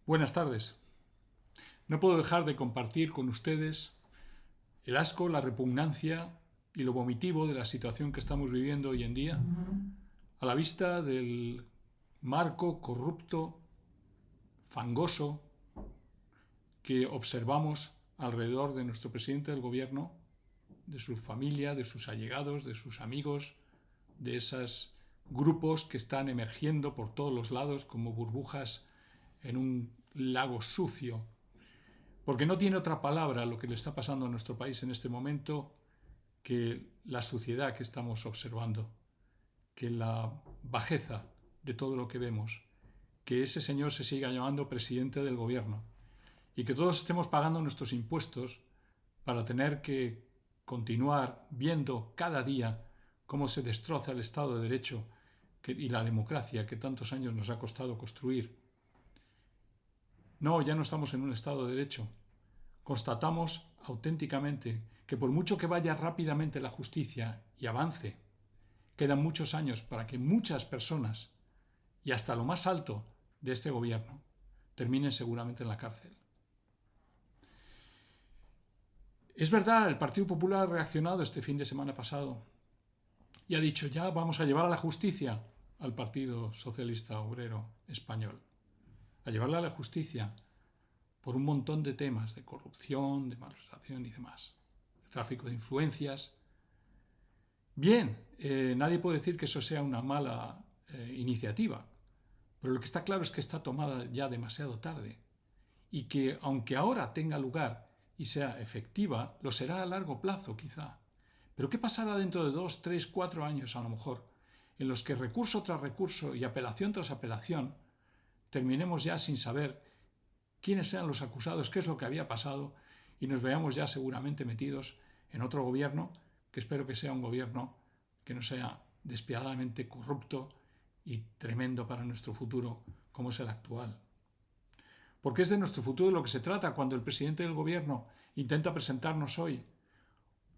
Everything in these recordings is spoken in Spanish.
Buenas tardes. No puedo dejar de compartir con ustedes el asco, la repugnancia y lo vomitivo de la situación que estamos viviendo hoy en día a la vista del marco corrupto, fangoso que observamos alrededor de nuestro presidente del gobierno, de su familia, de sus allegados, de sus amigos, de esos grupos que están emergiendo por todos los lados como burbujas en un lago sucio, porque no tiene otra palabra lo que le está pasando a nuestro país en este momento que la suciedad que estamos observando, que la bajeza de todo lo que vemos, que ese señor se siga llamando presidente del gobierno y que todos estemos pagando nuestros impuestos para tener que continuar viendo cada día cómo se destroza el Estado de Derecho y la democracia que tantos años nos ha costado construir. No, ya no estamos en un Estado de Derecho. Constatamos auténticamente que por mucho que vaya rápidamente la justicia y avance, quedan muchos años para que muchas personas, y hasta lo más alto de este gobierno, terminen seguramente en la cárcel. Es verdad, el Partido Popular ha reaccionado este fin de semana pasado y ha dicho ya vamos a llevar a la justicia al Partido Socialista Obrero Español, a llevarla a la justicia por un montón de temas de corrupción, de malversación y demás, de tráfico de influencias. Bien, nadie puede decir que eso sea una mala iniciativa, pero lo que está claro es que está tomada ya demasiado tarde y que aunque ahora tenga lugar y sea efectiva, lo será a largo plazo quizá. Pero ¿qué pasará dentro de 2, 3, 4 años a lo mejor, en los que recurso tras recurso y apelación tras apelación terminemos ya sin saber quiénes eran los acusados, qué es lo que había pasado y nos veamos ya seguramente metidos en otro gobierno que espero que sea un gobierno que no sea despiadadamente corrupto y tremendo para nuestro futuro como es el actual? Porque es de nuestro futuro de lo que se trata cuando el presidente del gobierno intenta presentarnos hoy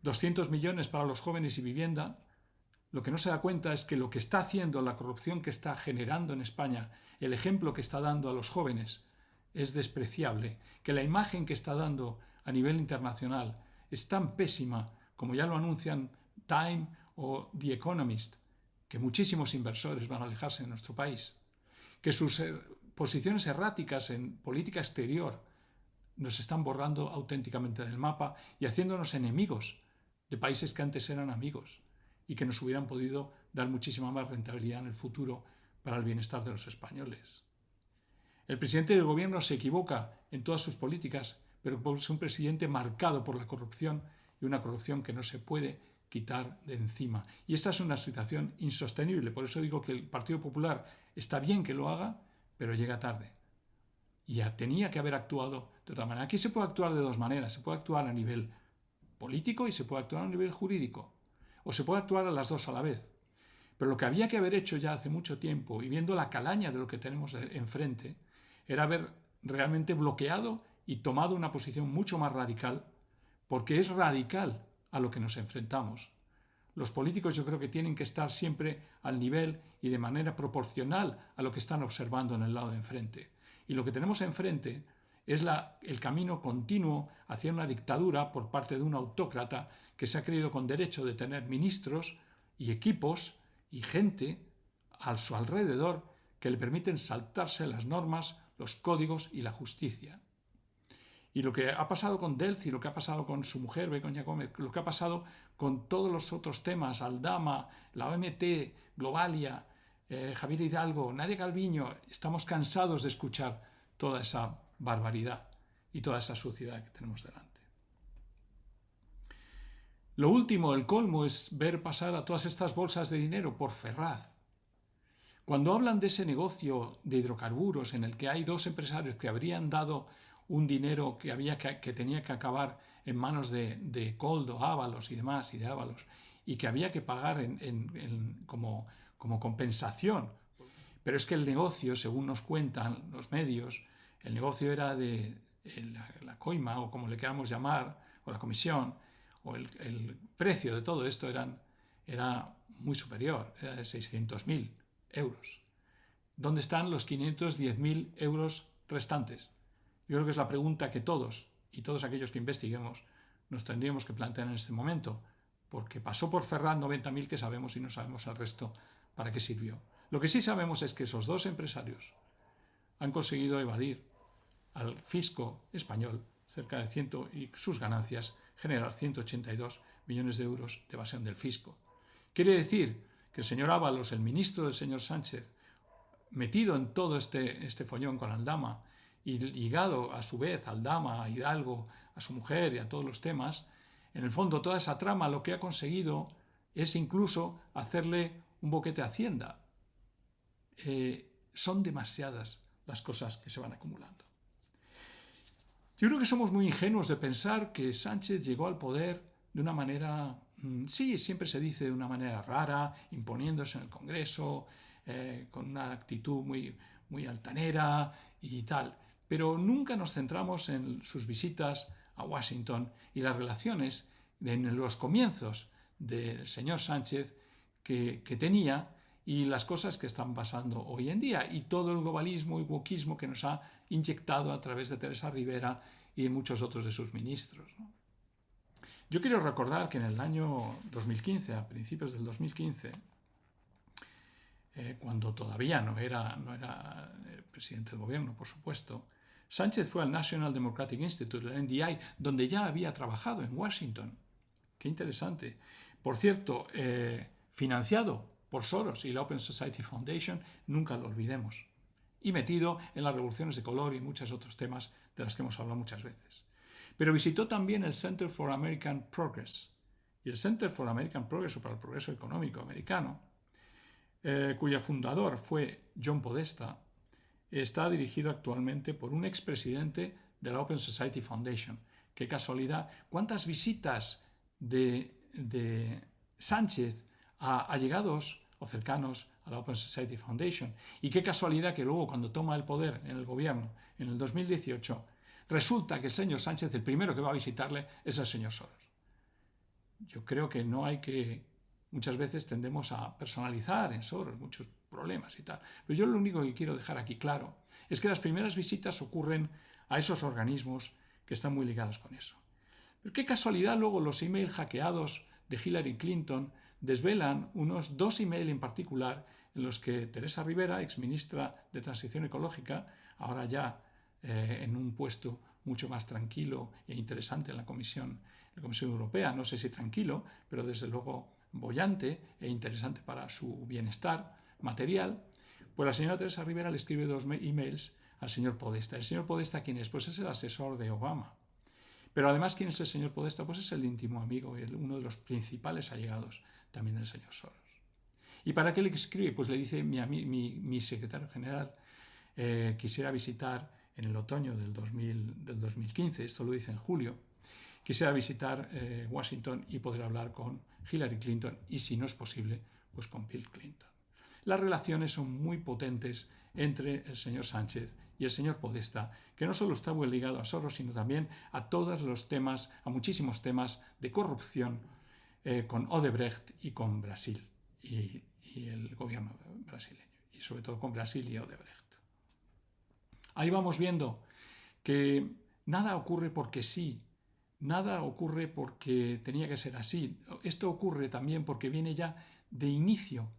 200 millones para los jóvenes y vivienda. Lo que no se da cuenta es que lo que está haciendo, la corrupción que está generando en España, el ejemplo que está dando a los jóvenes, es despreciable, que la imagen que está dando a nivel internacional es tan pésima como ya lo anuncian Time o The Economist, que muchísimos inversores van a alejarse de nuestro país, que sus posiciones erráticas en política exterior nos están borrando auténticamente del mapa y haciéndonos enemigos de países que antes eran amigos y que nos hubieran podido dar muchísima más rentabilidad en el futuro para el bienestar de los españoles. El presidente del gobierno se equivoca en todas sus políticas, pero es un presidente marcado por la corrupción y una corrupción que no se puede quitar de encima. Y esta es una situación insostenible. Por eso digo que el Partido Popular está bien que lo haga, pero llega tarde. Y ya tenía que haber actuado de otra manera. Aquí se puede actuar de dos maneras. Se puede actuar a nivel político y se puede actuar a nivel jurídico. O se puede actuar a las dos a la vez. Pero lo que había que haber hecho ya hace mucho tiempo, y viendo la calaña de lo que tenemos enfrente, era haber realmente bloqueado y tomado una posición mucho más radical, porque es radical a lo que nos enfrentamos. Los políticos yo creo que tienen que estar siempre al nivel y de manera proporcional a lo que están observando en el lado de enfrente. Y lo que tenemos enfrente es el camino continuo hacia una dictadura por parte de un autócrata que se ha creído con derecho de tener ministros y equipos y gente a su alrededor que le permiten saltarse las normas, los códigos y la justicia. Y lo que ha pasado con Delcy, lo que ha pasado con su mujer, Begoña Gómez, lo que ha pasado con todos los otros temas, Aldama, la OMT, Globalia, Javier Hidalgo, Nadia Calviño, estamos cansados de escuchar toda esa barbaridad y toda esa suciedad que tenemos delante. Lo último, el colmo, es ver pasar a todas estas bolsas de dinero por Ferraz. Cuando hablan de ese negocio de hidrocarburos en el que hay dos empresarios que habrían dado un dinero que tenía que acabar en manos de Coldo, Ábalos y demás, y de Ábalos, y que había que pagar como compensación. Pero es que el negocio, según nos cuentan los medios, el negocio era de la coima, o como le queramos llamar, o la comisión, o el precio de todo esto era muy superior, era de 600.000 euros. ¿Dónde están los 510.000 euros restantes? Yo creo que es la pregunta que todos y todos aquellos que investiguemos nos tendríamos que plantear en este momento, porque pasó por Ferran 90.000 que sabemos y no sabemos el resto para qué sirvió. Lo que sí sabemos es que esos dos empresarios han conseguido evadir al fisco español cerca de 100 y sus ganancias generar 182 millones de euros de evasión del fisco. Quiere decir que el señor Ábalos, el ministro del señor Sánchez, metido en todo este follón con Aldama y ligado a su vez a Aldama, a Hidalgo, a su mujer y a todos los temas, en el fondo toda esa trama lo que ha conseguido es incluso hacerle un boquete a Hacienda. Son demasiadas las cosas que se van acumulando. Yo creo que somos muy ingenuos de pensar que Sánchez llegó al poder de una manera, sí, siempre se dice de una manera rara, imponiéndose en el Congreso, con una actitud muy altanera y tal, pero nunca nos centramos en sus visitas a Washington y las relaciones en los comienzos del señor Sánchez que tenía y las cosas que están pasando hoy en día y todo el globalismo y wokismo que nos ha inyectado a través de Teresa Rivera y de muchos otros de sus ministros, ¿no? Yo quiero recordar que en el año 2015, a principios del 2015, cuando todavía no era presidente del gobierno, por supuesto, Sánchez fue al National Democratic Institute, el NDI, donde ya había trabajado en Washington. Qué interesante. Por cierto, financiado por Soros y la Open Society Foundation, nunca lo olvidemos. Y metido en las revoluciones de color y muchos otros temas de los que hemos hablado muchas veces. Pero visitó también el Center for American Progress. Y el Center for American Progress, o para el progreso económico americano, cuyo fundador fue John Podesta, está dirigido actualmente por un expresidente de la Open Society Foundation. Qué casualidad. ¿Cuántas visitas de Sánchez a allegados o cercanos a la Open Society Foundation? Y qué casualidad que luego, cuando toma el poder en el gobierno en el 2018, resulta que el señor Sánchez, el primero que va a visitarle, es el señor Soros. Yo creo que no hay que... Muchas veces tendemos a personalizar en Soros muchos problemas y tal. Pero yo lo único que quiero dejar aquí claro es que las primeras visitas ocurren a esos organismos que están muy ligados con eso. Pero qué casualidad luego los emails hackeados de Hillary Clinton desvelan unos dos emails en particular en los que Teresa Rivera, exministra de Transición Ecológica, ahora ya en un puesto mucho más tranquilo e interesante en la Comisión Europea, no sé si tranquilo, pero desde luego boyante e interesante para su bienestar material, pues la señora Teresa Rivera le escribe dos emails al señor Podesta. ¿El señor Podesta quién es? Pues es el asesor de Obama. Pero además, ¿quién es el señor Podesta? Pues es el íntimo amigo y uno de los principales allegados también del señor Soros. ¿Y para qué le escribe? Pues le dice, mi secretario general quisiera visitar en el otoño del 2015, esto lo dice en julio, quisiera visitar Washington y poder hablar con Hillary Clinton y, si no es posible, pues con Bill Clinton. Las relaciones son muy potentes entre el señor Sánchez y el señor Podesta, que no solo está muy ligado a Soros, sino también a todos los temas, a muchísimos temas de corrupción con Odebrecht y con Brasil y el gobierno brasileño, y sobre todo con Brasil y Odebrecht. Ahí vamos viendo que nada ocurre porque sí, nada ocurre porque tenía que ser así. Esto ocurre también porque viene ya de inicio,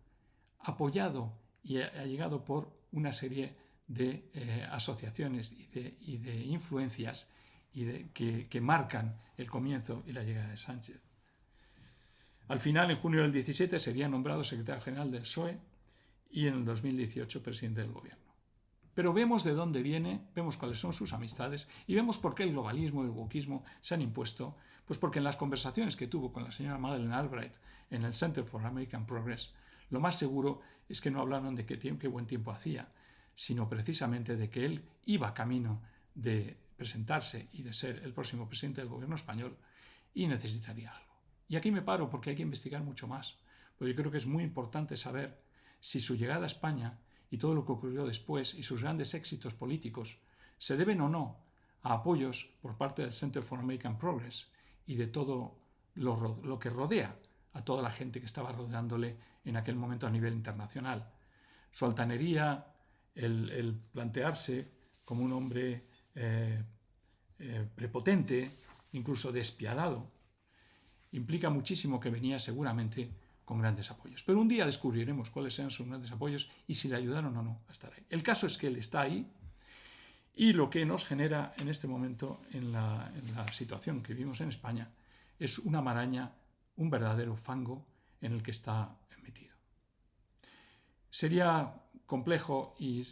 apoyado y allegado por una serie de asociaciones y de influencias que marcan el comienzo y la llegada de Sánchez. Al final, en junio del 17, sería nombrado secretario general del PSOE y en el 2018 presidente del gobierno. Pero vemos de dónde viene, vemos cuáles son sus amistades y vemos por qué el globalismo y el wokismo se han impuesto. Pues porque en las conversaciones que tuvo con la señora Madeleine Albright en el Center for American Progress, lo más seguro es que no hablaron de qué buen tiempo hacía, sino precisamente de que él iba camino de presentarse y de ser el próximo presidente del gobierno español y necesitaría algo. Y aquí me paro porque hay que investigar mucho más, porque yo creo que es muy importante saber si su llegada a España y todo lo que ocurrió después y sus grandes éxitos políticos se deben o no a apoyos por parte del Center for American Progress y de todo lo que rodea a toda la gente que estaba rodeándole en aquel momento a nivel internacional. Su altanería, el plantearse como un hombre prepotente, incluso despiadado, implica muchísimo que venía seguramente con grandes apoyos. Pero un día descubriremos cuáles eran sus grandes apoyos y si le ayudaron o no a estar ahí. El caso es que él está ahí y lo que nos genera en este momento en la situación que vivimos en España es una maraña, un verdadero fango en el que está metido. Sería complejo y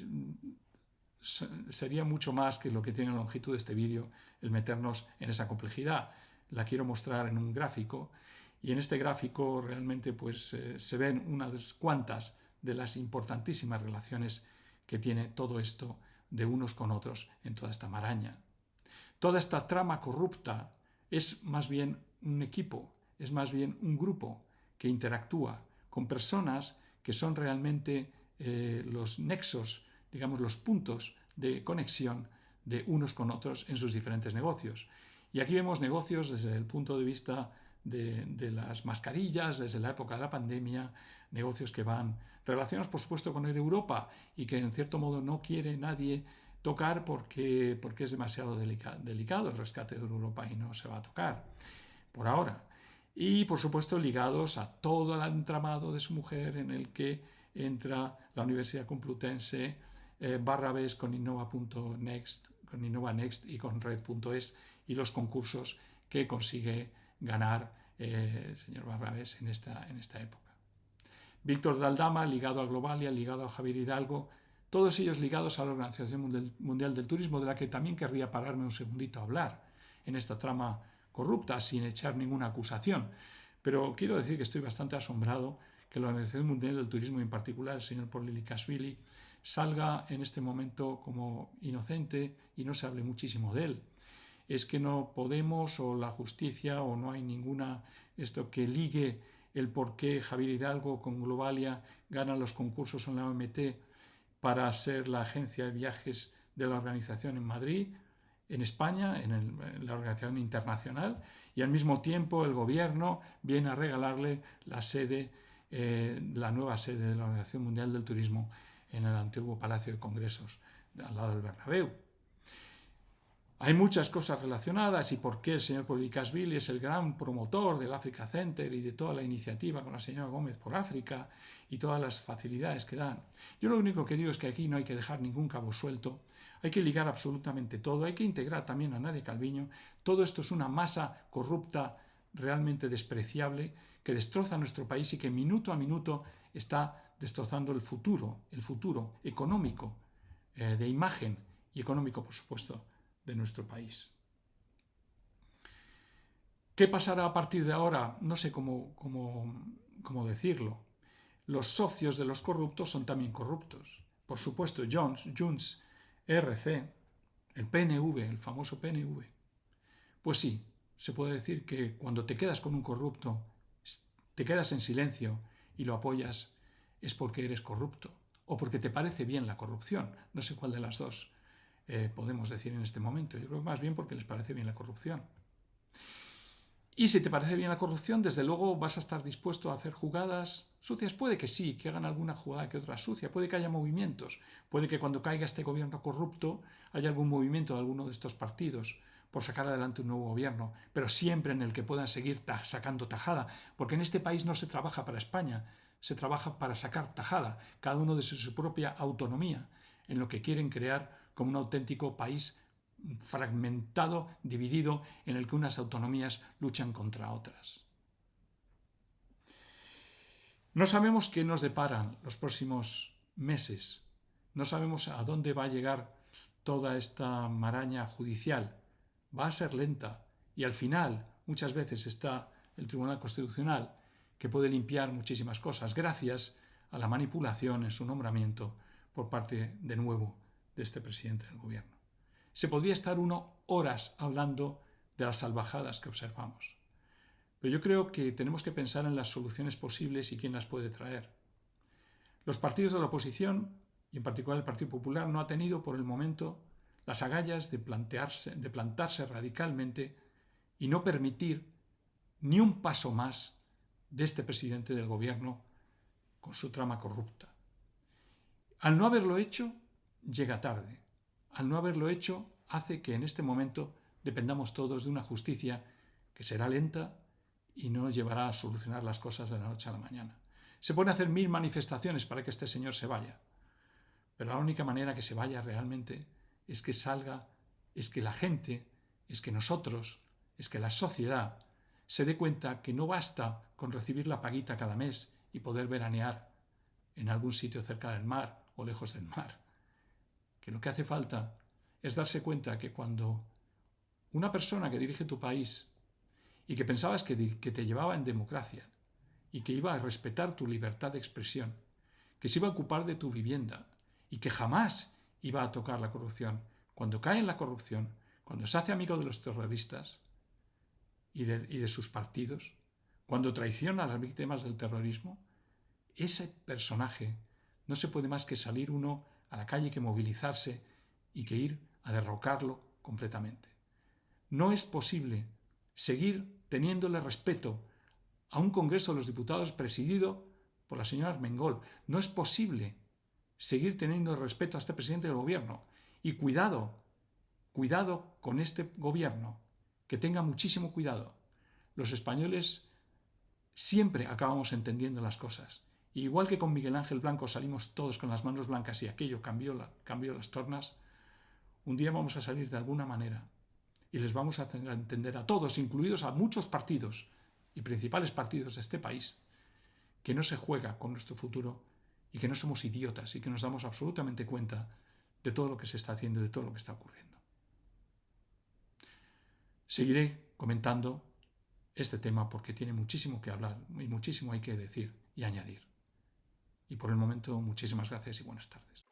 sería mucho más que lo que tiene la longitud de este vídeo el meternos en esa complejidad. La quiero mostrar en un gráfico y en este gráfico realmente se ven unas cuantas de las importantísimas relaciones que tiene todo esto de unos con otros en toda esta maraña. Toda esta trama corrupta es más bien un equipo, es más bien un grupo que interactúa con personas que son realmente los nexos, digamos los puntos de conexión de unos con otros en sus diferentes negocios. Y aquí vemos negocios desde el punto de vista de las mascarillas, desde la época de la pandemia, negocios que van relacionados por supuesto con Europa y que en cierto modo no quiere nadie tocar porque es demasiado delicado el rescate de Europa y no se va a tocar por ahora. Y por supuesto ligados a todo el entramado de su mujer en el que entra la Universidad Complutense, Barrabés con Innova.next, con InnovaNext y con Red.es y los concursos que consigue ganar el señor Barrabés en esta época. Víctor Daldama, ligado a Globalia, ligado a Javier Hidalgo, todos ellos ligados a la Organización Mundial del Turismo, de la que también querría pararme un segundito a hablar en esta trama corrupta, sin echar ninguna acusación. Pero quiero decir que estoy bastante asombrado que la Organización Mundial del Turismo, en particular el señor Polilikashvili, salga en este momento como inocente y no se hable muchísimo de él. Es que no podemos, o la justicia, o no hay ninguna esto que ligue el por qué Javier Hidalgo con Globalia gana los concursos en la OMT para ser la agencia de viajes de la organización en Madrid, en España, en la organización internacional, y al mismo tiempo el gobierno viene a regalarle la sede, la nueva sede de la Organización Mundial del Turismo en el antiguo Palacio de Congresos al lado del Bernabéu. Hay muchas cosas relacionadas y por qué el señor Polilikashvili es el gran promotor del Africa Center y de toda la iniciativa con la señora Gómez por África y todas las facilidades que dan. Yo lo único que digo es que aquí no hay que dejar ningún cabo suelto, hay que ligar absolutamente todo, hay que integrar también a Nadia Calviño. Todo esto es una masa corrupta realmente despreciable que destroza nuestro país y que minuto a minuto está destrozando el futuro económico, de imagen y económico, por supuesto, de nuestro país. ¿Qué pasará a partir de ahora? No sé cómo decirlo. Los socios de los corruptos son también corruptos. Por supuesto, Junts, RC, el PNV, el famoso PNV. Pues sí, se puede decir que cuando te quedas con un corrupto, te quedas en silencio y lo apoyas, es porque eres corrupto o porque te parece bien la corrupción. No sé cuál de las dos podemos decir en este momento. Yo creo más bien porque les parece bien la corrupción. Y si te parece bien la corrupción, desde luego vas a estar dispuesto a hacer jugadas sucias. Puede que sí, que hagan alguna jugada que otra sucia. Puede que haya movimientos. Puede que cuando caiga este gobierno corrupto haya algún movimiento de alguno de estos partidos por sacar adelante un nuevo gobierno, pero siempre en el que puedan seguir sacando tajada. Porque en este país no se trabaja para España, se trabaja para sacar tajada, cada uno de su propia autonomía, en lo que quieren crear como un auténtico país fragmentado, dividido, en el que unas autonomías luchan contra otras. No sabemos qué nos deparan los próximos meses, no sabemos a dónde va a llegar toda esta maraña judicial. Va a ser lenta y al final muchas veces está el Tribunal Constitucional, que puede limpiar muchísimas cosas gracias a la manipulación en su nombramiento por parte, de nuevo, de este presidente del gobierno. Se podría estar horas hablando de las salvajadas que observamos. Pero yo creo que tenemos que pensar en las soluciones posibles y quién las puede traer. Los partidos de la oposición, y en particular el Partido Popular, no ha tenido por el momento las agallas de plantarse radicalmente y no permitir ni un paso más de este presidente del gobierno con su trama corrupta. Al no haberlo hecho, llega tarde. al no haberlo hecho, hace que en este momento dependamos todos de una justicia que será lenta y no llevará a solucionar las cosas de la noche a la mañana. Se pueden hacer 1000 manifestaciones para que este señor se vaya, pero la única manera que se vaya realmente es que salga, es que la gente, es que nosotros, es que la sociedad se dé cuenta que no basta con recibir la paguita cada mes y poder veranear en algún sitio cerca del mar o lejos del mar. Que lo que hace falta es darse cuenta que cuando una persona que dirige tu país y que pensabas que te llevaba en democracia y que iba a respetar tu libertad de expresión, que se iba a ocupar de tu vivienda y que jamás iba a tocar la corrupción, cuando cae en la corrupción, cuando se hace amigo de los terroristas y de sus partidos, cuando traiciona a las víctimas del terrorismo, ese personaje no se puede más que salir uno a la calle, que movilizarse y que ir a derrocarlo completamente. No es posible seguir teniéndole respeto a un Congreso de los Diputados presidido por la señora Armengol. No es posible seguir teniendo respeto a este presidente del gobierno. Y cuidado con este gobierno, que tenga muchísimo cuidado. Los españoles siempre acabamos entendiendo las cosas. Y igual que con Miguel Ángel Blanco salimos todos con las manos blancas y aquello cambió las tornas, un día vamos a salir de alguna manera y les vamos a hacer entender a todos, incluidos a muchos partidos y principales partidos de este país, que no se juega con nuestro futuro y que no somos idiotas y que nos damos absolutamente cuenta de todo lo que se está haciendo y de todo lo que está ocurriendo. Seguiré comentando este tema porque tiene muchísimo que hablar y muchísimo hay que decir y añadir. Y por el momento, muchísimas gracias y buenas tardes.